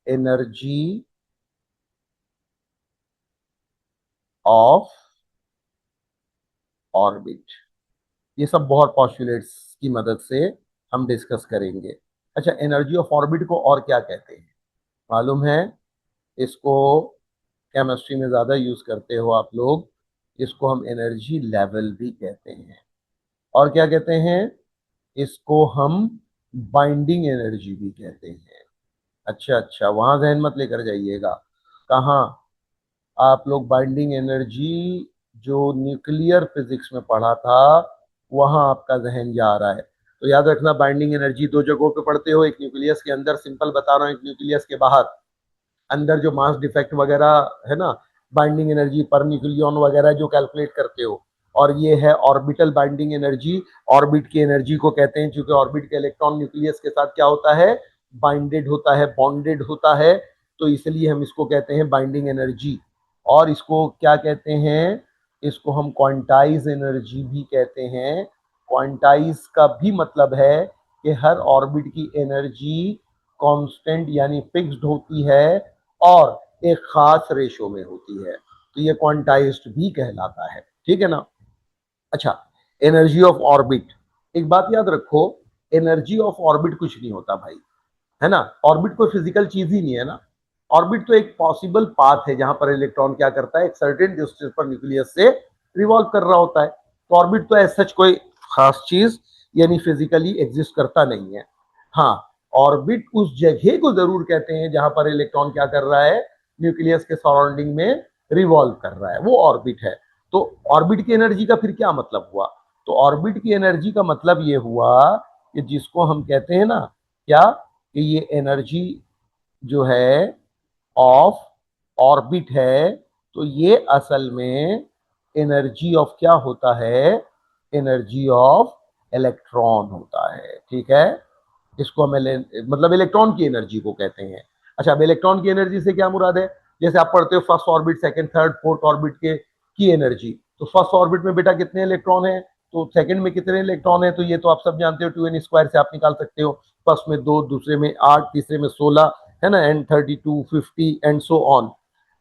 Energy of orbit. ये सब बहुत पॉस्टुलेट्स की मदद से हम डिस्कस करेंगे। अच्छा, एनर्जी ऑफ ऑर्बिट को और क्या कहते हैं मालूम है? इसको केमिस्ट्री में ज्यादा यूज करते हो आप लोग। इसको हम एनर्जी लेवल भी कहते हैं। और क्या कहते हैं? इसको हम बाइंडिंग एनर्जी भी कहते हैं। अच्छा अच्छा, वहां जहन मत लेकर जाइएगा। कहाँ? आप लोग बाइंडिंग एनर्जी जो न्यूक्लियर फिजिक्स में पढ़ा था, वहां आपका जहन जा रहा है। तो याद रखना, बाइंडिंग एनर्जी दो जगहों पे पढ़ते हो, एक न्यूक्लियस के अंदर सिंपल बता रहा हूँ, एक न्यूक्लियस के बाहर। अंदर जो मास डिफेक्ट वगैरह है ना, बाइंडिंग एनर्जी पर न्यूक्लियन वगैरह जो कैलकुलेट करते हो। और ये है ऑर्बिटल बाइंडिंग एनर्जी। ऑर्बिट की एनर्जी को कहते हैं, क्योंकि ऑर्बिट के इलेक्ट्रॉन न्यूक्लियस के साथ क्या होता है? बाइंडेड होता है, बॉन्डेड होता है। तो इसलिए हम इसको कहते हैं बाइंडिंग एनर्जी। और इसको क्या कहते हैं? इसको हम क्वांटाइज एनर्जी भी कहते हैं। क्वांटाइज का भी मतलब है कि हर ऑर्बिट की एनर्जी कांस्टेंट यानी फिक्स्ड होती है और एक खास रेशो में होती है। तो ये क्वांटाइज्ड भी कहलाता है। ठीक है ना? अच्छा, एनर्जी ऑफ ऑर्बिट। एक बात याद रखो, एनर्जी ऑफ ऑर्बिट कुछ नहीं होता भाई, है ना? ऑर्बिट कोई फिजिकल चीज ही नहीं है ना। ऑर्बिट तो एक पॉसिबल पाथ है जहां पर इलेक्ट्रॉन क्या करता है, एक सर्टेन डिस्टेंस पर न्यूक्लियस से रिवॉल्व कर रहा होता है। तो ऑर्बिट तो ऐसा सच कोई खास चीज यानी फिजिकली एग्जिस्ट करता नहीं है। हाँ, ऑर्बिट उस जगह को जरूर कहते हैं जहां पर इलेक्ट्रॉन क्या कर रहा है, न्यूक्लियस के सराउंडिंग में रिवॉल्व कर रहा है, वो ऑर्बिट है। तो ऑर्बिट की एनर्जी का फिर क्या मतलब हुआ? तो ऑर्बिट की एनर्जी का मतलब ये हुआ कि जिसको हम कहते हैं ना, क्या, कि ये एनर्जी जो है ऑफ ऑर्बिट है। तो ये असल में एनर्जी ऑफ क्या होता है? एनर्जी ऑफ इलेक्ट्रॉन होता है। ठीक है? इसको हम मतलब इलेक्ट्रॉन की एनर्जी को कहते हैं। अच्छा, अब इलेक्ट्रॉन की एनर्जी से क्या मुराद है? जैसे आप पढ़ते हो first orbit, second, third, fourth orbit के की एनर्जी। तो फर्स्ट ऑर्बिट में बेटा कितने इलेक्ट्रॉन है? तो सेकंड में कितने इलेक्ट्रॉन है? तो ये तो आप सब जानते हो, 2n² से आप निकाल सकते हो। फर्स्ट में 2, दूसरे में 8, तीसरे में 16, है ना, एंड 32, 50 एंड सो ऑन।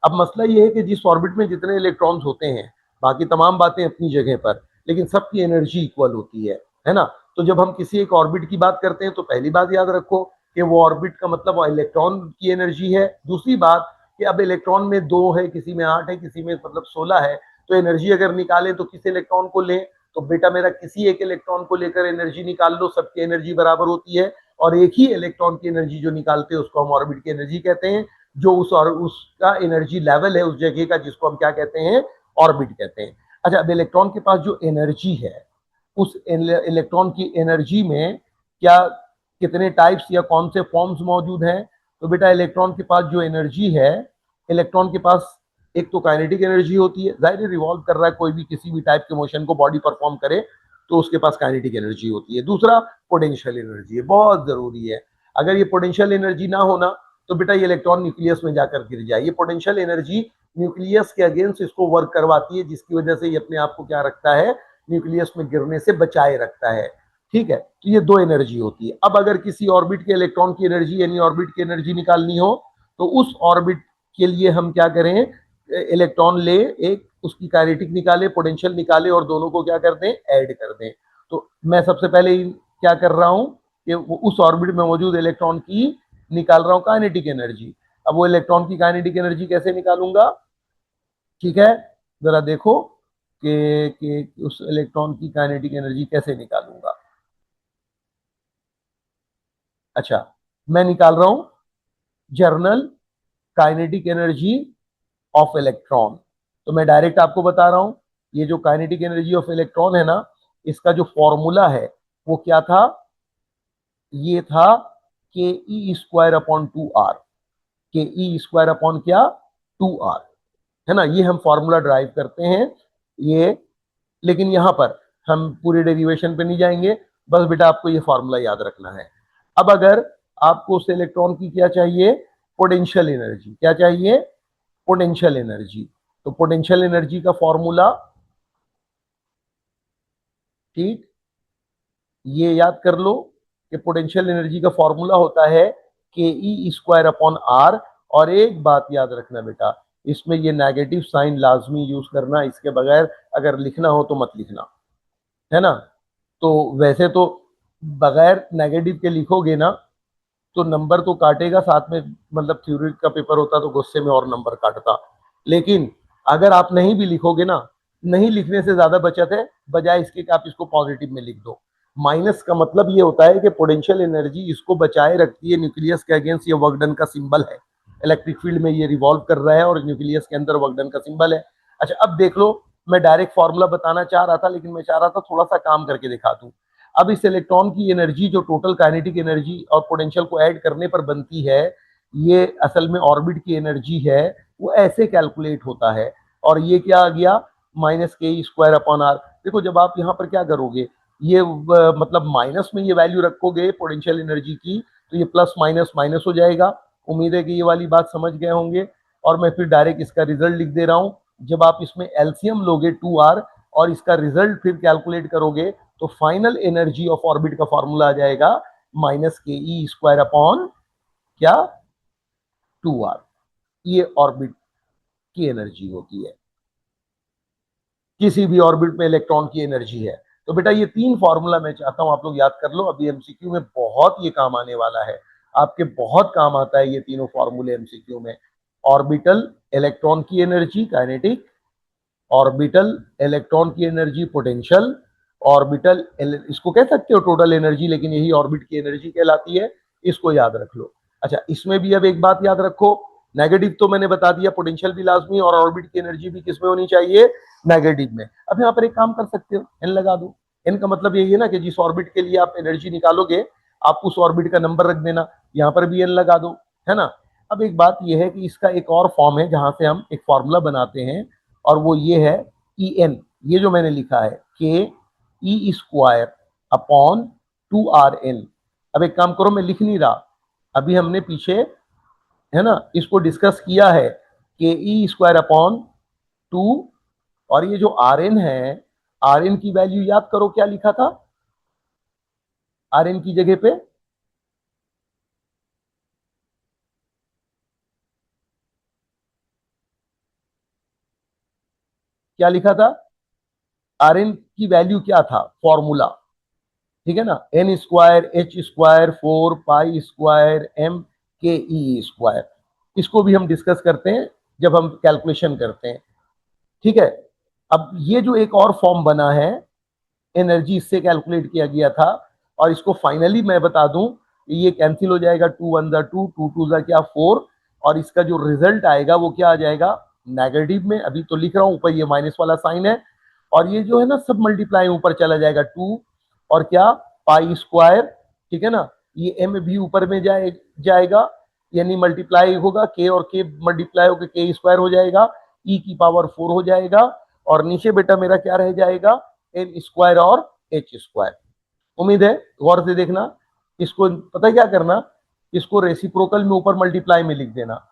अब मसला ये है कि जिस ऑर्बिट में जितने इलेक्ट्रॉन्स होते हैं, बाकी तमाम बातें अपनी जगह पर, लेकिन सबकी एनर्जी इक्वल होती है ना? तो जब हम किसी एक ऑर्बिट की बात करते हैं तो पहली बात याद रखो कि वो ऑर्बिट का मतलब इलेक्ट्रॉन की एनर्जी है। दूसरी बात कि अब इलेक्ट्रॉन में 2 है, किसी में 8 है, किसी में मतलब 16 है। तो एनर्जी अगर निकाले तो किस इलेक्ट्रॉन को ले? तो बेटा मेरा किसी एक इलेक्ट्रॉन को लेकर एनर्जी निकाल लो, सबकी एनर्जी बराबर होती है। और एक ही इलेक्ट्रॉन की एनर्जी जो निकालते हैं उसको हम ऑर्बिट की एनर्जी कहते हैं। जो उस और उसका एनर्जी लेवल है उस जगह का, जिसको हम क्या कहते हैं? ऑर्बिट कहते हैं। अच्छा, अब इलेक्ट्रॉन के पास जो एनर्जी है, उस इलेक्ट्रॉन की एनर्जी में क्या कितने टाइप्स या कौन से फॉर्म्स मौजूद हैं? तो बेटा इलेक्ट्रॉन के पास जो एनर्जी है, इलेक्ट्रॉन के पास एक तो काइनेटिक एनर्जी होती है, जाहिर रिवॉल्व कर रहा है, कोई भी किसी भी टाइप के मोशन को बॉडी परफॉर्म करे तो उसके पास काइनेटिक एनर्जी होती है। दूसरा पोटेंशियल एनर्जी है, बहुत जरूरी है। अगर ये पोटेंशियल एनर्जी ना होना तो बेटा ये इलेक्ट्रॉन न्यूक्लियस में जाकर गिर जाए। ये पोटेंशियल एनर्जी न्यूक्लियस के अगेंस्ट इसको वर्क करवाती है, जिसकी वजह से ये अपने आप को क्या रखता है, न्यूक्लियस में गिरने से बचाए रखता है। ठीक है? तो ये दो एनर्जी होती है। अब अगर किसी ऑर्बिट के इलेक्ट्रॉन की एनर्जी यानी ऑर्बिट की एनर्जी निकालनी हो तो उस ऑर्बिट के लिए हम क्या करें, इलेक्ट्रॉन ले, एक उसकी काइनेटिक निकाले, पोटेंशियल निकाले और दोनों को क्या कर दें, ऐड कर दें। तो मैं सबसे पहले क्या कर रहा हूं कि उस ऑर्बिट में मौजूद इलेक्ट्रॉन की निकाल रहा हूं काइनेटिक एनर्जी। अब वो इलेक्ट्रॉन की काइनेटिक एनर्जी कैसे निकालूंगा? ठीक है, जरा देखो कि उस इलेक्ट्रॉन की काइनेटिक एनर्जी कैसे निकालूंगा। अच्छा, मैं निकाल रहा हूं journal kinetic energy of electron. तो मैं डायरेक्ट आपको बता रहा हूं, ये जो काइनेटिक एनर्जी ऑफ इलेक्ट्रॉन है ना, इसका जो फॉर्मूला है वो क्या था? ये था ke² upon 2r। ke² upon क्या? 2r, है ना? ये हम फॉर्मूला ड्राइव करते हैं ये। लेकिन यहां पर हम पूरे डेरिवेशन पे नहीं जाएंगे, बस बेटा आपको ये फॉर्मूला याद रखना है। अब अगर आपको उस इलेक्ट्रॉन की क्या चाहिए, पोटेंशियल एनर्जी, क्या चाहिए? Potential energy. तो पोटेंशियल एनर्जी का फॉर्मूला, ठीक, ये याद कर लो कि पोटेंशियल एनर्जी का फॉर्मूला होता है ke²/r। और एक बात याद रखना बेटा, इसमें ये नेगेटिव साइन लाजमी यूज करना, इसके बगैर अगर लिखना हो तो मत लिखना, है ना। तो वैसे तो बगैर नेगेटिव के लिखोगे ना तो नंबर तो काटेगा साथ में, मतलब थ्योरी का पेपर होता तो गुस्से में और नंबर काटता। लेकिन अगर आप नहीं भी लिखोगे ना, नहीं लिखने से ज्यादा बचत है, बजाय इसके कि आप इसको पॉजिटिव में लिख दो। माइनस का मतलब ये होता है कि पोटेंशियल एनर्जी इसको बचाए रखती है न्यूक्लियस के अगेंस्ट, ये वर्क डन का सिंबल है। इलेक्ट्रिक फील्ड में ये रिवॉल्व कर रहा है और न्यूक्लियस के अंदर वर्क डन का सिंबल है। अच्छा अब देख लो, मैं डायरेक्ट फॉर्मूला बताना चाह रहा था, लेकिन मैं चाह रहा था थोड़ा सा काम करके दिखा दूं। अब इस इलेक्ट्रॉन की एनर्जी जो टोटल काइनेटिक एनर्जी और पोटेंशियल को ऐड करने पर बनती है, ये असल में ऑर्बिट की एनर्जी है, वो ऐसे कैलकुलेट होता है। और ये क्या आ गया, -ke²/r। देखो जब आप यहाँ पर क्या करोगे, ये मतलब माइनस में ये वैल्यू रखोगे पोटेंशियल एनर्जी की, तो ये प्लस माइनस माइनस हो जाएगा। उम्मीद है कि ये वाली बात समझ गए होंगे। और मैं फिर डायरेक्ट इसका रिजल्ट लिख दे रहा हूं। जब आप इसमें एलसीएम लोगे 2r और इसका रिजल्ट फिर कैलकुलेट करोगे, तो फाइनल एनर्जी ऑफ ऑर्बिट का फॉर्मूला आ जाएगा -ke² क्या 2r। ये ऑर्बिट की एनर्जी होती है, किसी भी ऑर्बिट में इलेक्ट्रॉन की एनर्जी है। तो बेटा ये 3 फॉर्मूला मैं चाहता हूं आप लोग याद कर लो, अभी एमसीक्यू में बहुत ये काम आने वाला है, आपके बहुत काम आता है ये तीनों फॉर्मूले एमसीक्यू में। ऑर्बिटल इलेक्ट्रॉन की एनर्जी काइनेटिक, ऑर्बिटल इलेक्ट्रॉन की एनर्जी पोटेंशियल, ऑर्बिटल इसको कह सकते हो टोटल एनर्जी, लेकिन यही ऑर्बिट की एनर्जी कहलाती है। इसको याद रख लो। अच्छा इसमें भी अब एक बात याद रखो, नेगेटिव तो मैंने बता दिया, पोटेंशियल भी लाजमी, और ऑर्बिट की एनर्जी भी किसमें होनी चाहिए, नेगेटिव में। अब यहाँ पर एक काम कर सकते हो, एन लगा दो। एन का मतलब यही है ना कि जिस ऑर्बिट के लिए आप एनर्जी निकालोगे, आप उस ऑर्बिट का नंबर रख देना, यहाँ पर भी एन लगा दो, है ना। अब एक बात यह है कि इसका एक और फॉर्म है जहां से हम एक फॉर्मूला बनाते हैं, और वो ये है ई एन। ये जो मैंने लिखा है ke²/2r_n। अब एक काम करो, मैं लिख नहीं रहा, अभी हमने पीछे, है ना, इसको डिस्कस किया है, ke²/2। और ये जो आर एन है, आर एन की वैल्यू याद करो, क्या लिखा था आर एन की जगह पे, क्या लिखा था, आर एन की वैल्यू क्या था, फॉर्मूला, ठीक है ना, n²h²4π²m ke²। इसको भी हम डिस्कस करते हैं जब हम कैलकुलेशन करते हैं, ठीक है। अब ये जो एक और फॉर्म बना है, एनर्जी इससे कैलकुलेट किया गया था, और इसको फाइनली मैं बता दूं, ये कैंसिल हो जाएगा, 2 1 जा 2, 2 2 जा क्या 4, और इसका जो रिजल्ट आएगा वो क्या आ जाएगा, नेगेटिव में। अभी तो लिख रहा हूं, ऊपर ये माइनस वाला साइन है, और ये जो है ना सब मल्टीप्लाई ऊपर चला जाएगा, 2 और क्या π², ठीक है ना। ये m भी ऊपर में जाएगा, यानी मल्टीप्लाई होगा, k और k मल्टीप्लाई होकर k² हो जाएगा, e⁴ हो जाएगा, और नीचे बेटा मेरा क्या रह जाएगा, n² और h²। उम्मीद है, गौर से देखना, इसको पता क्या करना, इसको रेसिप्रोकल में ऊपर मल्टीप्लाई में लिख देना।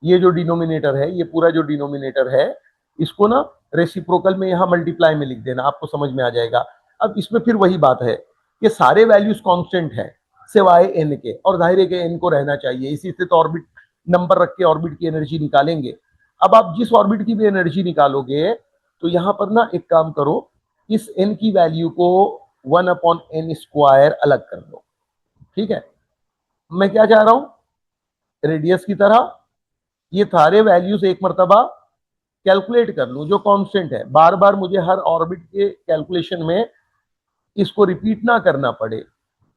ये जो डिनोमिनेटर है, ये पूरा जो डिनोमिनेटर है, इसको ना रेसिप्रोकल में यहां मल्टीप्लाई में लिख देना, आपको समझ में आ जाएगा। अब इसमें फिर वही बात है कि सारे वैल्यूज कांस्टेंट है सिवाय एन के, और जाहिर है कि एन को रहना चाहिए, इसी से तो ऑर्बिट नंबर रख के ऑर्बिट की एनर्जी निकालेंगे। अब आप जिस ऑर्बिट की भी एनर्जी निकालोगे, तो यहां पर ना एक काम करो, इस एन की वैल्यू को 1/n² अलग कर दो, ठीक है। मैं क्या चाह रहा हूं, रेडियस की तरह ये सारे वैल्यूज एक मरतबा कैलकुलेट कर लूं, जो कांस्टेंट है, बार बार मुझे हर ऑर्बिट के कैलकुलेशन में इसको रिपीट ना करना पड़े।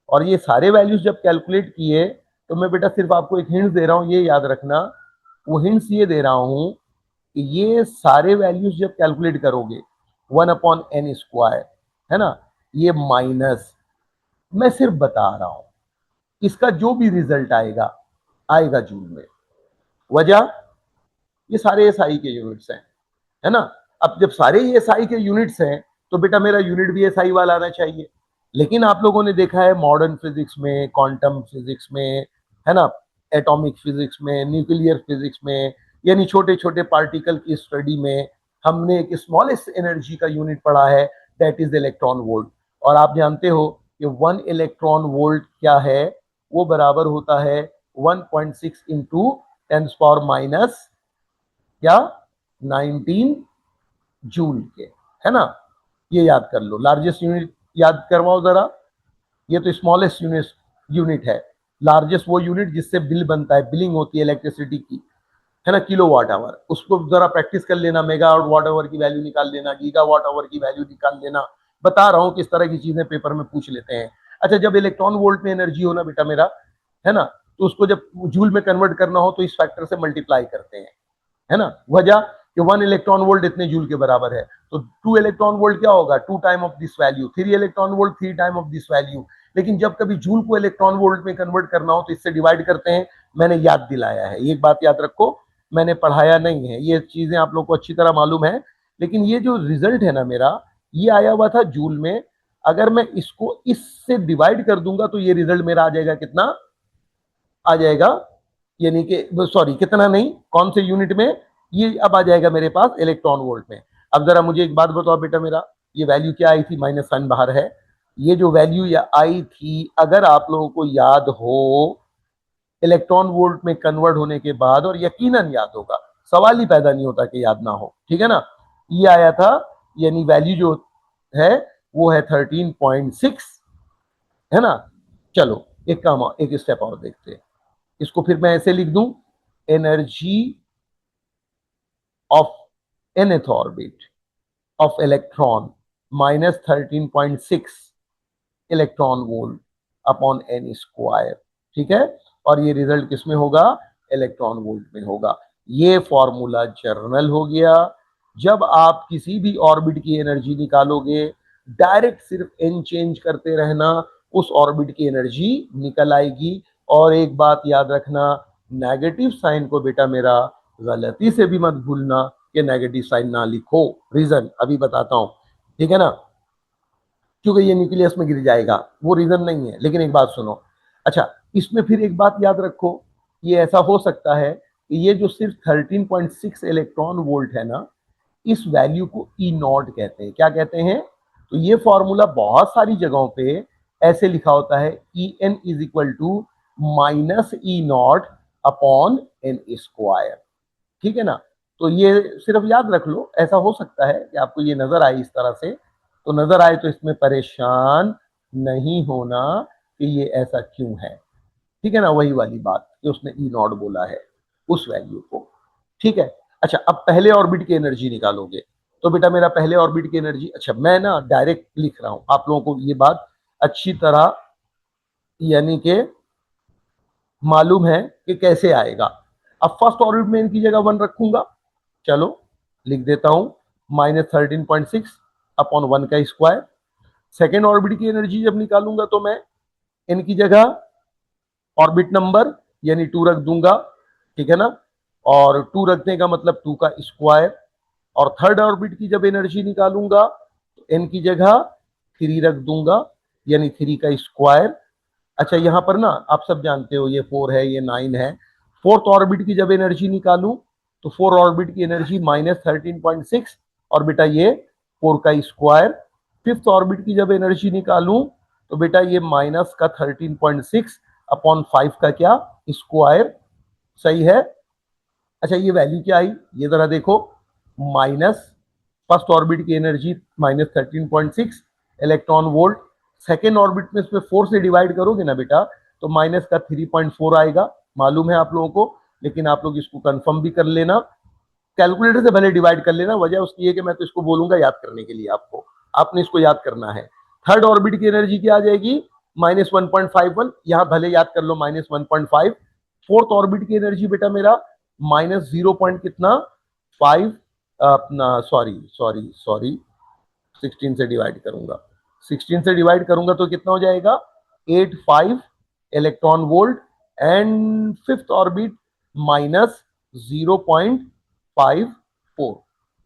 और ये सारे वैल्यूज जब कैलकुलेट किए, तो मैं बेटा सिर्फ आपको एक हिंट दे रहा हूं, ये याद रखना। वो हिंट्स ये दे रहा हूं कि ये सारे वैल्यूज जब कैलकुलेट करोगे 1/n², है ना, ये माइनस, मैं सिर्फ बता रहा हूं, इसका जो भी रिजल्ट आएगा आएगा जूल में। वजह, ये सारे एसआई के यूनिट्स हैं, है ना। अब जब सारे ये एसआई के यूनिट्स हैं, तो बेटा मेरा यूनिट भी एसआई वाला आना चाहिए। लेकिन आप लोगों ने देखा है मॉडर्न फिजिक्स में, क्वांटम फिजिक्स में, है ना, एटॉमिक फिजिक्स में, न्यूक्लियर फिजिक्स में, यानी छोटे छोटे पार्टिकल की स्टडी में, हमने एक स्मॉलेस्ट एनर्जी का यूनिट पढ़ा है, दैट इज इलेक्ट्रॉन वोल्ट। और आप जानते हो कि 1 इलेक्ट्रॉन वोल्ट क्या है, वो बराबर होता है 1.6 इंटू 10⁻⁻, क्या, 19 जूल के, है ना। ये याद कर लो। लार्जेस्ट यूनिट याद करवाओ जरा। ये तो स्मॉलेस्ट यूनिट है। लार्जेस्ट वो यूनिट जिससे बिल बनता है, बिलिंग होती है इलेक्ट्रिसिटी की, है ना, किलो वाट आवर। उसको जरा प्रैक्टिस कर लेना, मेगा वाट आवर की वैल्यू निकाल लेना, गीगा वाट आवर की वैल्यू निकाल लेना। बता रहा हूं किस तरह की चीजें पेपर में पूछ लेते हैं। अच्छा, जब इलेक्ट्रॉन वोल्ट में एनर्जी हो ना बेटा मेरा, है ना, तो उसको जब जूल में कन्वर्ट करना हो तो इस फैक्टर से मल्टीप्लाई करते हैं, है ना। वजह कि 1 इलेक्ट्रॉन वोल्ट इतने जूल के बराबर है, तो 2 इलेक्ट्रॉन वोल्ट क्या होगा, 2 time of this value. 3 electron volt 3 time of this value. लेकिन जब कभी जूल को इलेक्ट्रॉन वोल्ट में कन्वर्ट करना हो तो इससे डिवाइड करते हैं। मैंने याद दिलाया है, एक बात याद रखो, मैंने पढ़ाया नहीं है, ये चीजें आप लोग को अच्छी तरह मालूम है। लेकिन ये जो रिजल्ट है ना मेरा, ये आया हुआ था जूल में। अगर मैं इसको इससे डिवाइड कर दूंगा तो ये रिजल्ट मेरा आ जाएगा, कितना आ जाएगा, यानी कि सॉरी, कितना नहीं, कौन से यूनिट में, ये अब आ जाएगा मेरे पास इलेक्ट्रॉन वोल्ट में। अब जरा मुझे एक बात बताओ बेटा मेरा, ये वैल्यू क्या आई थी, माइनस साइन बाहर है। ये जो वैल्यू आई थी, अगर आप लोगों को याद हो इलेक्ट्रॉन वोल्ट में कन्वर्ट होने के बाद, और यकीनन याद होगा, सवाल ही पैदा नहीं होता कि याद ना हो, ठीक है ना। ये आया था, यानी वैल्यू जो है वो है 13.6, है ना। चलो एक काम, एक स्टेप और देखते हैं। इसको फिर मैं ऐसे लिख दूं, energy of nth orbit of electron -13.6 electron volt upon n square, ठीक है। और ये रिजल्ट किसमें होगा, इलेक्ट्रॉन वोल्ट में होगा। ये फॉर्मूला जर्नल हो गया। जब आप किसी भी ऑर्बिट की एनर्जी निकालोगे, डायरेक्ट सिर्फ n चेंज करते रहना, उस ऑर्बिट की एनर्जी निकल आएगी। और एक बात याद रखना, नेगेटिव साइन को बेटा मेरा गलती से भी मत भूलना कि नेगेटिव साइन ना लिखो। रीजन अभी बताता हूं, ठीक है ना, क्योंकि ये न्यूक्लियस में गिर जाएगा, वो रीजन नहीं है। लेकिन एक बात सुनो, अच्छा, इसमें फिर एक बात याद रखो, ये ऐसा हो सकता है कि ये जो सिर्फ 13.6 इलेक्ट्रॉन वोल्ट है ना, इस वैल्यू को ई नॉट कहते हैं। क्या कहते हैं, तो ये फॉर्मूला बहुत सारी जगहों पे ऐसे लिखा होता है, E N is equal to minus E naught upon N square, ठीक है ना। तो ये सिर्फ याद रख लो, ऐसा हो सकता है कि आपको ये नजर आए इस तरह से, तो नजर आए तो इसमें परेशान नहीं होना कि ये ऐसा क्यों है, ठीक है ना। वही वाली बात कि उसने ई नॉट बोला है उस वैल्यू को, ठीक है। अच्छा, अब पहले ऑर्बिट की एनर्जी निकालोगे, तो बेटा मेरा पहले ऑर्बिट की एनर्जी, अच्छा मैं ना डायरेक्ट लिख रहा हूं, आप लोगों को ये बात अच्छी तरह यानी कि मालूम है कि कैसे आएगा। अब फर्स्ट ऑर्बिट में इनकी जगह 1 रखूंगा, चलो लिख देता हूं, -13.6 अपॉन 1 का स्क्वायर। सेकेंड ऑर्बिट की एनर्जी जब निकालूंगा तो मैं इनकी जगह ऑर्बिट नंबर यानी 2 रख दूंगा, ठीक है ना। और 2 रखने का मतलब 2 का स्क्वायर। और थर्ड ऑर्बिट की जब एनर्जी निकालूंगा तो एन की जगह 3 रख दूंगा, यानी 3 का स्क्वायर। अच्छा, यहां पर ना आप सब जानते हो ये 4 है, ये 9 है। फोर्थ ऑर्बिट की जब एनर्जी निकालूं तो 4 ऑर्बिट की एनर्जी -13.6, और बेटा ये 4 का स्क्वायर। फिफ्थ ऑर्बिट की जब एनर्जी निकालूं तो बेटा ये माइनस का 13.6 अपॉन 5 का क्या, स्क्वायर, सही है। अच्छा, ये वैल्यू क्या आई, ये जरा देखो, माइनस फर्स्ट ऑर्बिट की energy -13.6 electron volt. Second orbit में इसमें 4 से डिवाइड करोगे ना बेटा तो माइनस का 3.4 आएगा, मालूम है आप लोगों को। लेकिन आप लोग इसको कंफर्म भी कर लेना, कैलकुलेटर से भले डिवाइड कर लेना, वजह उसकी है कि मैं तो इसको बोलूंगा याद करने के लिए आपको, आपने इसको याद करना है। थर्ड ऑर्बिट की एनर्जी क्या आ जाएगी, -1.51, यहां भले याद कर लो -1.5। फोर्थ ऑर्बिट की एनर्जी बेटा मेरा -0 पॉइंट कितना, 5, अपना सॉरी सॉरी सॉरी 16 से डिवाइड करूंगा, 16 से डिवाइड करूंगा तो कितना हो जाएगा, 85 electron volt. And fifth orbit -0.54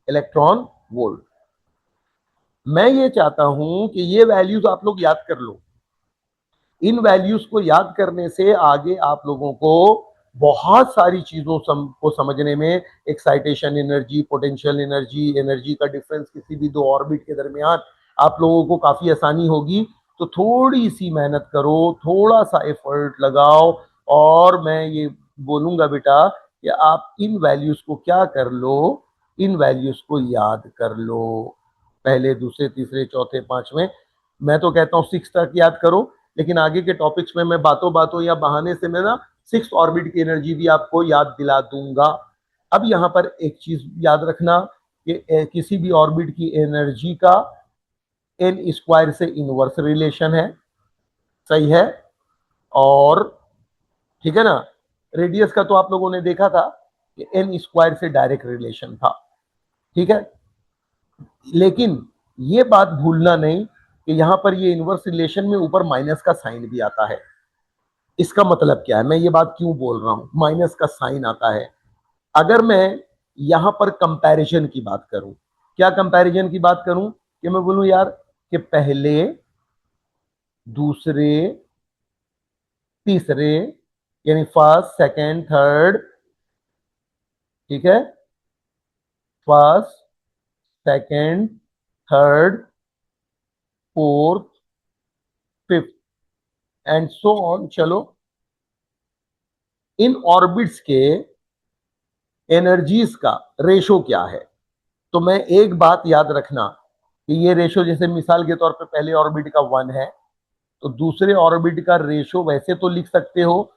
electron volt. मैं ये चाहता हूं कि ये वैल्यूज आप लोग याद कर लो। इन वैल्यूज को याद करने से आगे आप लोगों को बहुत सारी चीजों को समझने में, excitation energy, potential energy, energy का डिफरेंस किसी भी दो ऑर्बिट के दरमियान, आप लोगों को काफी आसानी होगी। तो थोड़ी सी मेहनत करो, थोड़ा सा एफर्ट लगाओ, और मैं ये बोलूंगा बेटा कि आप इन वैल्यूज को क्या कर लो, इन वैल्यूज को याद कर लो, पहले दूसरे तीसरे चौथे पांचवें। मैं तो कहता हूँ 6 तक याद करो, लेकिन आगे के टॉपिक्स में मैं बातों बातों या बहाने से मैं ना 6 ऑर्बिट की एनर्जी भी आपको याद दिला दूंगा। अब यहाँ पर एक चीज याद रखना कि किसी भी ऑर्बिट की एनर्जी का एन स्क्वायर से इनवर्स रिलेशन है, सही है। और ठीक है ना, रेडियस का तो आप लोगों ने देखा था कि एन स्क्वायर से डायरेक्ट रिलेशन था, ठीक है। लेकिन ये बात भूलना नहीं कि यहां पर ये इनवर्स रिलेशन में ऊपर माइनस का साइन भी आता है। इसका मतलब क्या है, मैं ये बात क्यों बोल रहा हूं, माइनस का साइन आता है। अगर मैं यहां पर कंपैरिजन की बात करूं, क्या कंपैरिजन की बात करूं कि मैं बोलूं यार कि पहले दूसरे तीसरे, यानी फर्स्ट सेकंड थर्ड, ठीक है, first second third fourth fifth and so on, चलो इन ऑर्बिट्स के एनर्जीज का रेशो क्या है। तो मैं एक बात याद रखना कि ये रेशो, जैसे मिसाल के तौर पे पहले ऑर्बिट का 1 है, तो दूसरे ऑर्बिट का रेशो वैसे तो लिख सकते हो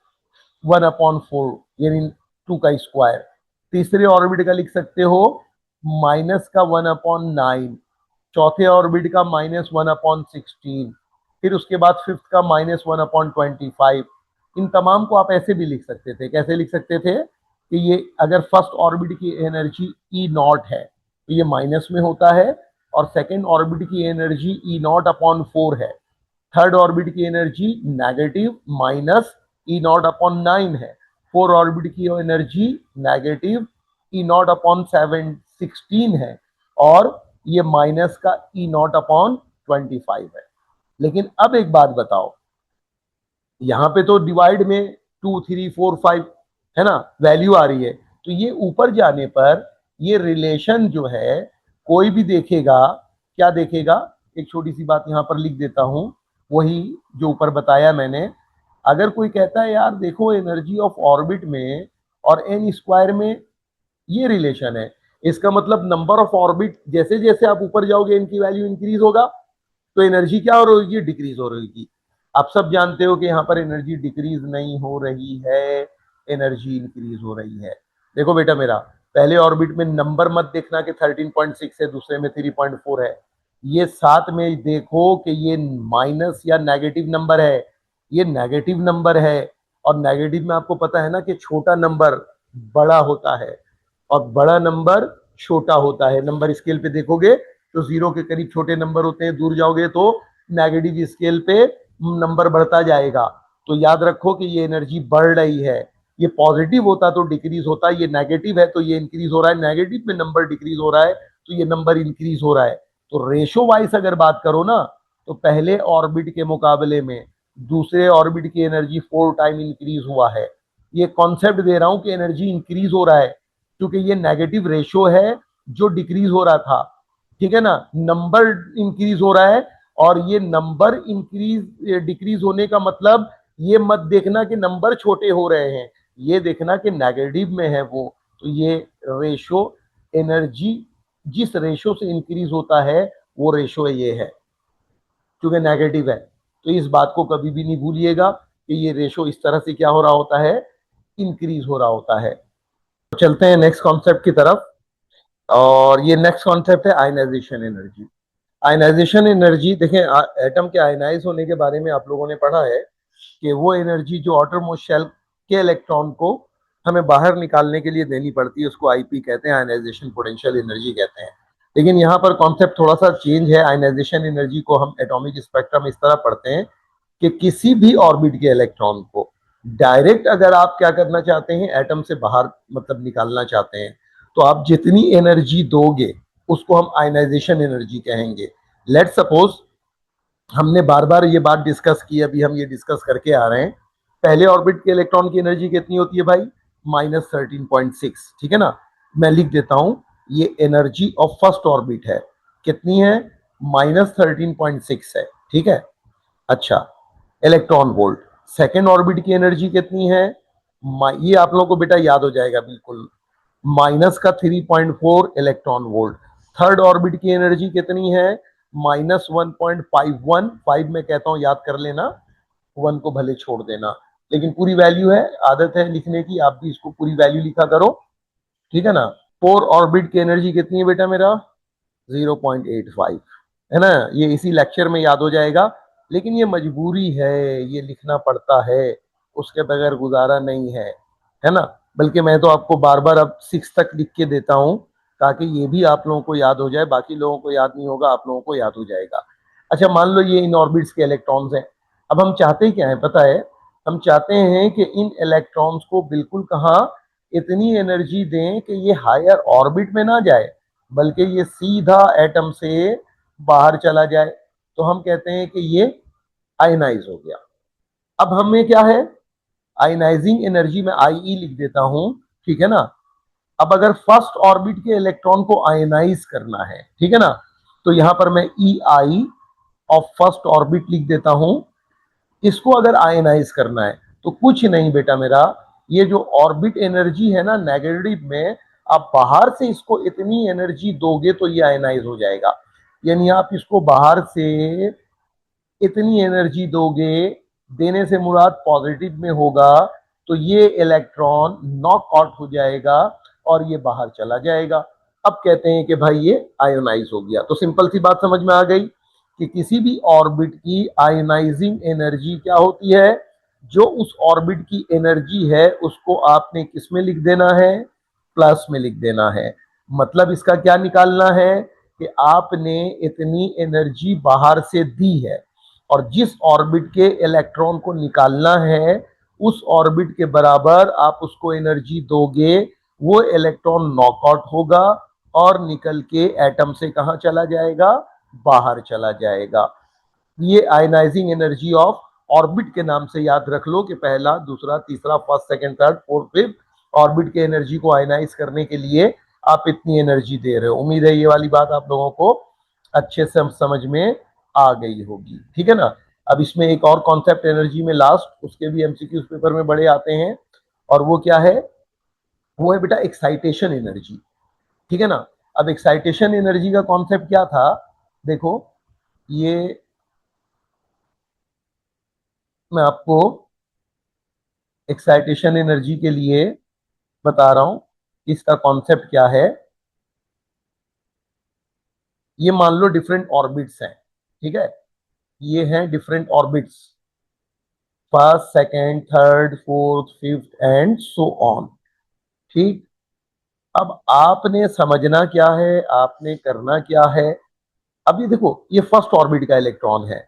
1/4, यानी 2 का स्क्वायर। तीसरे ऑर्बिट का लिख सकते हो माइनस का 1/9, चौथे ऑर्बिट का -1/16, फिर उसके बाद फिफ्थ का -1/25। इन तमाम को आप ऐसे भी लिख सकते थे, कैसे लिख सकते थे कि ये अगर फर्स्ट ऑर्बिट की एनर्जी ई नॉट है तो ये माइनस में होता है, और सेकेंड ऑर्बिट की एनर्जी E0/4 है, थर्ड ऑर्बिट की एनर्जी नेगेटिव -E0/9 है, फोर ऑर्बिट की एनर्जी नेगेटिव E0/16 है, और ये माइनस का E0/25 है। लेकिन अब एक बात बताओ, यहां पे तो डिवाइड में 2 3 4 5 है ना वैल्यू आ रही है, तो ये ऊपर जाने पर ये रिलेशन जो है कोई भी देखेगा, क्या देखेगा, एक छोटी सी बात यहां पर लिख देता हूं, वही जो ऊपर बताया मैंने। अगर कोई कहता है यार देखो एनर्जी ऑफ ऑर्बिट में और एन स्क्वायर में ये रिलेशन है, इसका मतलब नंबर ऑफ ऑर्बिट जैसे जैसे आप ऊपर जाओगे इनकी वैल्यू इंक्रीज होगा, तो एनर्जी क्या हो रही है, डिक्रीज हो रही है। आप सब जानते हो कि यहाँ पर एनर्जी डिक्रीज नहीं हो रही है, एनर्जी इंक्रीज हो रही है। देखो बेटा मेरा, पहले ऑर्बिट में नंबर मत देखना कि 13.6 है, दूसरे में 3.4 है, ये साथ में देखो कि ये माइनस या नेगेटिव नंबर है, ये नेगेटिव नंबर है। और नेगेटिव में आपको पता है ना कि छोटा नंबर बड़ा होता है और बड़ा नंबर छोटा होता है। नंबर स्केल पे देखोगे तो 0 के करीब छोटे नंबर होते हैं, दूर जाओगे तो नेगेटिव स्केल पे नंबर बढ़ता जाएगा। तो याद रखो कि ये एनर्जी बढ़ रही है, ये पॉजिटिव होता तो डिक्रीज होता, ये नेगेटिव है तो ये इंक्रीज हो रहा है, नेगेटिव में नंबर डिक्रीज हो रहा है तो ये नंबर इंक्रीज हो रहा है। तो रेशो वाइज अगर बात करो ना, तो पहले ऑर्बिट के मुकाबले में दूसरे ऑर्बिट की एनर्जी 4 टाइम इंक्रीज हुआ है। ये कॉन्सेप्ट दे रहा हूं कि एनर्जी इंक्रीज हो रहा है, क्योंकि ये नेगेटिव रेशो है जो डिक्रीज हो रहा था, ठीक है ना, नंबर इंक्रीज हो रहा है। और ये नंबर इंक्रीज डिक्रीज होने का मतलब ये मत देखना कि नंबर छोटे हो रहे हैं, ये देखना कि नेगेटिव में है वो। तो ये रेशो, एनर्जी जिस रेशो से इंक्रीज होता है वो रेशो ये है, क्योंकि नेगेटिव है। तो इस बात को कभी भी नहीं भूलिएगा कि ये रेशो इस तरह से क्या हो रहा होता है, इंक्रीज हो रहा होता है। तो चलते हैं नेक्स्ट कॉन्सेप्ट की तरफ, और ये नेक्स्ट कॉन्सेप्ट है आयनाइजेशन एनर्जी। आयनाइजेशन एनर्जी देखें, एटम के आयनाइज होने के बारे में आप लोगों ने पढ़ा है कि वो एनर्जी जो आउटरमोस्ट शेल के इलेक्ट्रॉन को हमें बाहर निकालने के लिए देनी पड़ती है, उसको आईपी कहते हैं, आयनाइजेशन पोटेंशियल एनर्जी कहते हैं। लेकिन यहाँ पर कॉन्सेप्ट थोड़ा सा चेंज है। आयनाइजेशन एनर्जी को हम एटॉमिक स्पेक्ट्रम इस तरह पढ़ते हैं कि किसी भी ऑर्बिट के इलेक्ट्रॉन को डायरेक्ट अगर आप क्या करना चाहते हैं, एटम से बाहर मतलब निकालना चाहते हैं, तो आप जितनी एनर्जी दोगे उसको हम आयनाइजेशन एनर्जी कहेंगे। लेट सपोज हमने बार बार ये बात डिस्कस की, अभी हम ये डिस्कस करके आ रहे हैं, पहले ऑर्बिट के इलेक्ट्रॉन की एनर्जी कितनी होती है भाई, -13.6, ठीक है ना। मैं लिख देता हूं, ये एनर्जी ऑफ फर्स्ट ऑर्बिट है, कितनी है, -13.6 है, ठीक है। अच्छा, इलेक्ट्रॉन वोल्ट। सेकेंड ऑर्बिट की एनर्जी कितनी है, ये आप लोगों को बेटा याद हो जाएगा बिल्कुल, माइनस का 3.4 इलेक्ट्रॉन वोल्ट। थर्ड ऑर्बिट की एनर्जी कितनी है, माइनस 1.51, 5 में कहता हूं याद कर लेना, 1 को भले छोड़ देना, लेकिन पूरी वैल्यू है, आदत है लिखने की, आप भी इसको पूरी वैल्यू लिखा करो, ठीक है ना। फोर ऑर्बिट की एनर्जी कितनी है बेटा मेरा, 0.85, है ना। ये इसी लेक्चर में याद हो जाएगा, लेकिन ये मजबूरी है, ये लिखना पड़ता है, उसके बगैर गुजारा नहीं है ना। बल्कि मैं तो आपको बार बार अब 6 तक लिख के देता हूं, ताकि ये भी आप लोगों को याद हो जाए, बाकी लोगों को याद नहीं होगा, आप लोगों को याद हो जाएगा। अच्छा, मान लो ये इन ऑर्बिट्स के इलेक्ट्रॉन्स हैं। अब हम चाहते क्या है पता है, हम चाहते हैं कि इन इलेक्ट्रॉन्स को बिल्कुल कहाँ, इतनी एनर्जी दें कि ये हायर ऑर्बिट में ना जाए, बल्कि ये सीधा एटम से बाहर चला जाए। तो हम कहते हैं कि ये आयनाइज हो गया। अब हमें क्या है, आयनाइजिंग एनर्जी में आई लिख देता हूं, ठीक है ना। अब अगर फर्स्ट ऑर्बिट के इलेक्ट्रॉन को आयनाइज करना है, ठीक है ना, तो यहां पर मैं ई आई ऑफ फर्स्ट ऑर्बिट लिख देता हूं। इसको अगर आयनाइज करना है तो कुछ नहीं बेटा मेरा, ये जो ऑर्बिट एनर्जी है ना नेगेटिव में, आप बाहर से इसको इतनी एनर्जी दोगे तो ये आयनाइज हो जाएगा। यानी आप इसको बाहर से इतनी एनर्जी दोगे, देने से मुराद पॉजिटिव में होगा, तो ये इलेक्ट्रॉन नॉक आउट हो जाएगा और ये बाहर चला जाएगा। अब कहते हैं कि भाई ये आयोनाइज हो गया। तो सिंपल सी बात समझ में आ गई कि किसी भी ऑर्बिट की आयोनाइजिंग एनर्जी क्या होती है, जो उस ऑर्बिट की एनर्जी है उसको आपने किस में लिख देना है, प्लस में लिख देना है। मतलब इसका क्या निकालना है कि आपने इतनी एनर्जी बाहर से दी है, और जिस ऑर्बिट के इलेक्ट्रॉन को निकालना है उस ऑर्बिट के बराबर आप उसको एनर्जी दोगे, वो इलेक्ट्रॉन नॉकआउट होगा और निकल के एटम से कहां चला जाएगा, बाहर चला जाएगा। ये आयनाइजिंग एनर्जी ऑफ ऑर्बिट के नाम से याद रख लो कि पहला, दूसरा, तीसरा, first, second, third, fourth, fifth orbit के एनर्जी को आयनाइज करने के लिए आप इतनी एनर्जी दे रहे हो। उम्मीद है ये वाली बात आप लोगों को अच्छे से समझ में आ गई होगी, ठीक है ना। अब इसमें एक और कॉन्सेप्ट एनर्जी में लास्ट, उसके भी एमसीक्यू पेपर में बड़े आते हैं, और वो क्या है, वो है बेटा एक्साइटेशन एनर्जी, ठीक है ना। अब एक्साइटेशन एनर्जी का कॉन्सेप्ट क्या था, देखो ये मैं आपको एक्साइटेशन एनर्जी के लिए बता रहा हूं, इसका कॉन्सेप्ट क्या है। ये मान लो डिफरेंट ऑर्बिट्स हैं, ठीक है, ये हैं different orbits, first, second, third, fourth, fifth and so on, ठीक। अब आपने समझना क्या है, आपने करना क्या है। अब ये देखो, ये फर्स्ट ऑर्बिट का इलेक्ट्रॉन है।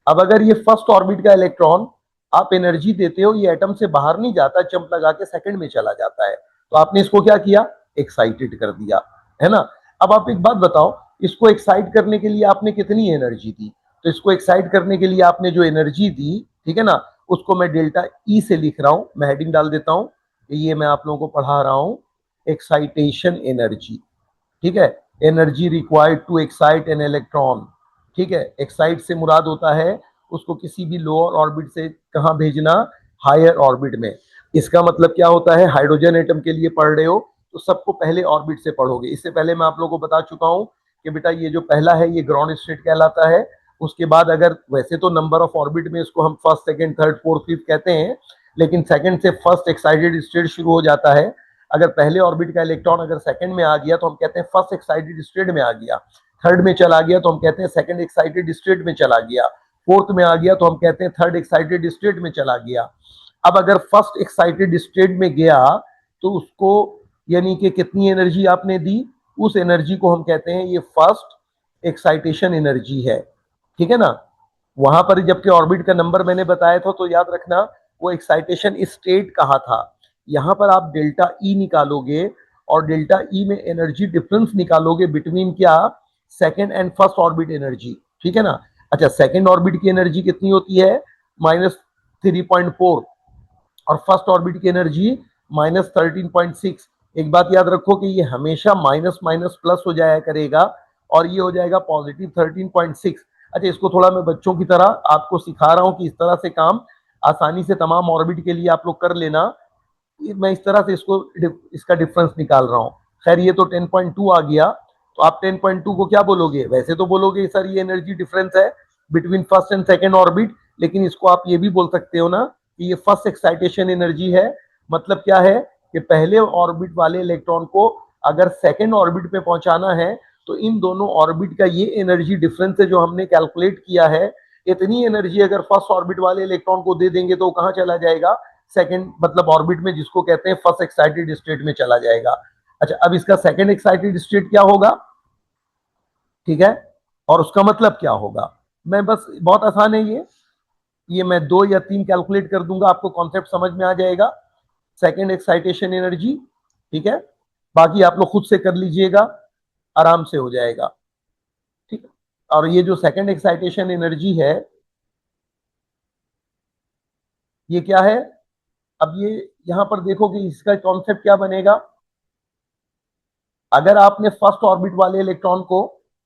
अब अगर ये फर्स्ट ऑर्बिट का इलेक्ट्रॉन आप एनर्जी देते हो, ये एटम से बाहर नहीं जाता, जंप लगा के सेकंड में चला जाता है, तो आपने इसको क्या किया, एक्साइटेड कर दिया, है ना। अब आप एक बात बताओ, इसको एक्साइट करने के लिए आपने कितनी एनर्जी दी, तो इसको एक्साइट करने के लिए आपने जो एनर्जी दी, ठीक है ना, उसको मैं डेल्टा ई से लिख रहा हूं, मैं हेडिंग डाल देता हूं, ये मैं आप लोगों को पढ़ा रहा हूं, एक्साइटेशन एनर्जी, ठीक है। Energy required to excite an electron, ठीक है। एक्साइट से मुराद होता है उसको किसी भी लोअर ऑर्बिट से कहां भेजना, हायर ऑर्बिट में। इसका मतलब क्या होता है, हाइड्रोजन एटम के लिए पढ़ रहे हो तो सबको पहले ऑर्बिट से पढ़ोगे। इससे पहले मैं आप लोगों को बता चुका हूं कि बेटा ये जो पहला है ये ग्राउंड स्टेट कहलाता है। उसके बाद अगर, वैसे तो नंबर ऑफ ऑर्बिट में इसको हम first, second, third, fourth, fifth कहते हैं, लेकिन सेकंड से फर्स्ट एक्साइटेड स्टेट शुरू हो जाता है। अगर पहले ऑर्बिट का इलेक्ट्रॉन अगर सेकंड में आ गया तो हम कहते हैं फर्स्ट एक्साइटेड स्टेट में आ गया, थर्ड में चला गया तो हम कहते हैं सेकंड एक्साइटेड स्टेट में चला गया, फोर्थ में आ गया तो हम कहते हैं थर्ड एक्साइटेड स्टेट में चला गया। अब अगर फर्स्ट एक्साइटेड स्टेट में गया तो उसको, यानी कि कितनी एनर्जी आपने दी, उस एनर्जी को हम कहते हैं ये फर्स्ट एक्साइटेशन एनर्जी है, ठीक है ना। वहां पर जबकि ऑर्बिट का नंबर मैंने बताया था, तो याद रखना वो एक्साइटेशन स्टेट कहा था। यहां पर आप डेल्टा ई निकालोगे और डेल्टा ई में एनर्जी डिफरेंस निकालोगे बिटवीन क्या, second and first orbit energy, ठीक है ना। अच्छा, सेकेंड ऑर्बिट की एनर्जी कितनी होती है, -3.4, और फर्स्ट ऑर्बिट की एनर्जी -13.6। एक बात याद रखो कि ये हमेशा माइनस माइनस प्लस हो जाया करेगा, और ये हो जाएगा +13.6। अच्छा, इसको थोड़ा मैं बच्चों की तरह आपको सिखा रहा हूं कि इस तरह से काम आसानी से तमाम ऑर्बिट के लिए आप लोग कर लेना। मैं इस तरह से इसका डिफरेंस निकाल रहा हूं। खैर ये तो 10.2 आ गया, तो आप 10.2 को क्या बोलोगे? वैसे तो बोलोगे सर ये एनर्जी डिफरेंस है between first and second orbit, लेकिन इसको आप ये भी बोल सकते हो ना कि ये फर्स्ट एक्साइटेशन एनर्जी है। मतलब क्या है कि पहले ऑर्बिट वाले इलेक्ट्रॉन को अगर सेकेंड ऑर्बिट पे पहुंचाना है तो इन दोनों ऑर्बिट का ये एनर्जी डिफरेंस है जो हमने कैलकुलेट किया है, इतनी एनर्जी अगर फर्स्ट ऑर्बिट वाले इलेक्ट्रॉन को दे देंगे तो कहां चला जाएगा? सेकेंड मतलब ऑर्बिट में, जिसको कहते हैं फर्स्ट एक्साइटेड स्टेट में चला जाएगा। अच्छा, अब इसका सेकेंड एक्साइटेड स्टेट क्या होगा? ठीक है, और उसका मतलब क्या होगा? मैं बस, बहुत आसान है ये मैं 2 या 3 कैलकुलेट कर दूंगा, आपको कॉन्सेप्ट समझ में आ जाएगा। सेकेंड एक्साइटेशन एनर्जी, ठीक है, बाकी आप लोग खुद से कर लीजिएगा, आराम से हो जाएगा। ठीक है, और ये जो सेकेंड एक्साइटेशन एनर्जी है ये क्या है? अब ये यहां पर देखो कि इसका कॉन्सेप्ट क्या बनेगा। अगर आपने फर्स्ट ऑर्बिट वाले इलेक्ट्रॉन को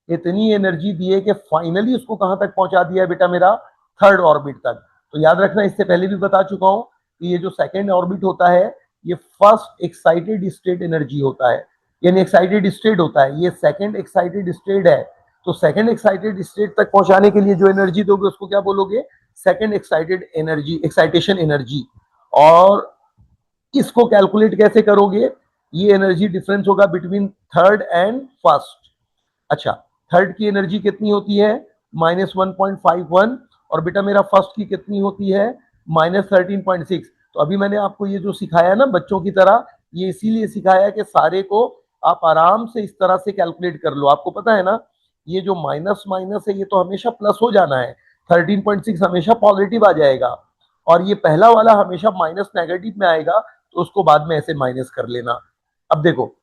इतनी एनर्जी दी है कि फाइनली उसको कहां तक पहुंचा दिया है बेटा मेरा? थर्ड ऑर्बिट तक। तो याद रखना, इससे पहले भी बता चुका हूं कि ये जो सेकेंड ऑर्बिट होता है ये फर्स्ट एक्साइटेड स्टेट एनर्जी होता है, यानी एक्साइटेड स्टेट होता है। ये सेकेंड एक्साइटेड स्टेट है, तो सेकेंड एक्साइटेड स्टेट तक पहुंचाने के लिए जो एनर्जी दोगे उसको क्या बोलोगे? Second excited energy, excitation energy. और इसको कैलकुलेट कैसे करोगे? ये एनर्जी डिफरेंस होगा बिटवीन थर्ड एंड फर्स्ट। अच्छा, थर्ड की एनर्जी कितनी होती है? -1.51, और बेटा मेरा फर्स्ट की कितनी होती है? -13.6। तो अभी मैंने आपको ये जो सिखाया ना बच्चों की तरह, ये इसीलिए सिखाया कि सारे को आप आराम से इस तरह से कैलकुलेट कर लो। आपको पता है ना, ये जो माइनस माइनस है ये तो हमेशा प्लस हो जाना है, 13.6 हमेशा पॉजिटिव आ जाएगा, और ये पहला वाला हमेशा माइनस नेगेटिव में आएगा, तो उसको बाद में ऐसे माइनस कर लेना। अब देखो,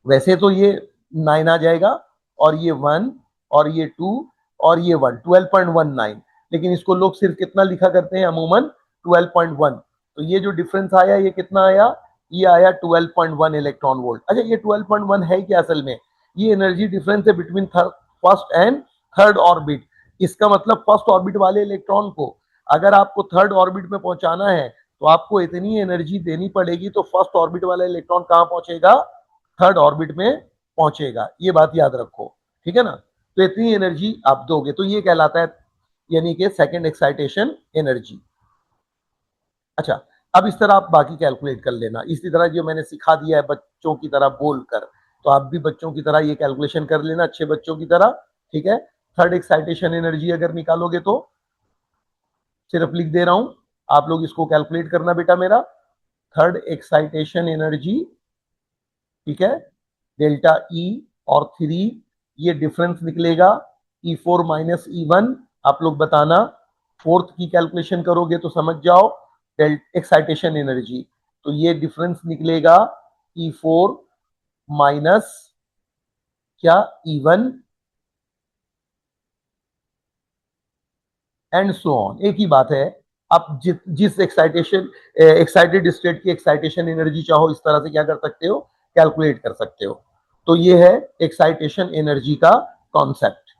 वैसे तो ये 9 आ जाएगा, और ये 1, और ये 2, और ये 1, 12.19, लेकिन इसको लोग सिर्फ कितना लिखा करते हैं अमूमन? 12.1। तो ये जो डिफरेंस आया ये कितना आया? ये आया 12.1 इलेक्ट्रॉन वोल्ट। अच्छा, ये 12.1 है क्या असल में? ये एनर्जी डिफरेंस है between first and third orbit. इसका मतलब फर्स्ट ऑर्बिट वाले इलेक्ट्रॉन को अगर आपको थर्ड ऑर्बिट में पहुंचाना है तो आपको इतनी एनर्जी देनी पड़ेगी, तो फर्स्ट ऑर्बिट वाला इलेक्ट्रॉन कहां पहुंचेगा? थर्ड ऑर्बिट में पहुंचेगा। ये बात याद रखो, ठीक है ना? तो इतनी एनर्जी आप दोगे तो ये कहलाता है यानी कि सेकेंड एक्साइटेशन एनर्जी। अच्छा, अब इस तरह आप बाकी कैलकुलेट कर लेना, इसी तरह जो मैंने सिखा दिया है बच्चों की तरह बोलकर, तो आप भी बच्चों की तरह ये कैलकुलेशन कर लेना, अच्छे बच्चों की तरह। ठीक है, थर्ड एक्साइटेशन एनर्जी अगर निकालोगे तो सिर्फ लिख दे रहा हूं, आप लोग इसको कैलकुलेट करना बेटा मेरा। थर्ड एक्साइटेशन एनर्जी, ठीक है, डेल्टा ई और 3, ये डिफरेंस निकलेगा E4 माइनस E1। आप लोग बताना, फोर्थ की कैलकुलेशन करोगे तो समझ जाओ, एक्साइटेशन एनर्जी, तो ये डिफरेंस निकलेगा E4 माइनस क्या? E1 एंड सो ऑन, एक ही बात है। आप जिस एक्साइटेड स्टेट की एक्साइटेशन एनर्जी चाहो इस तरह से क्या कर सकते हो? कैलकुलेट कर सकते हो। तो ये है एक्साइटेशन एनर्जी का कॉन्सेप्ट।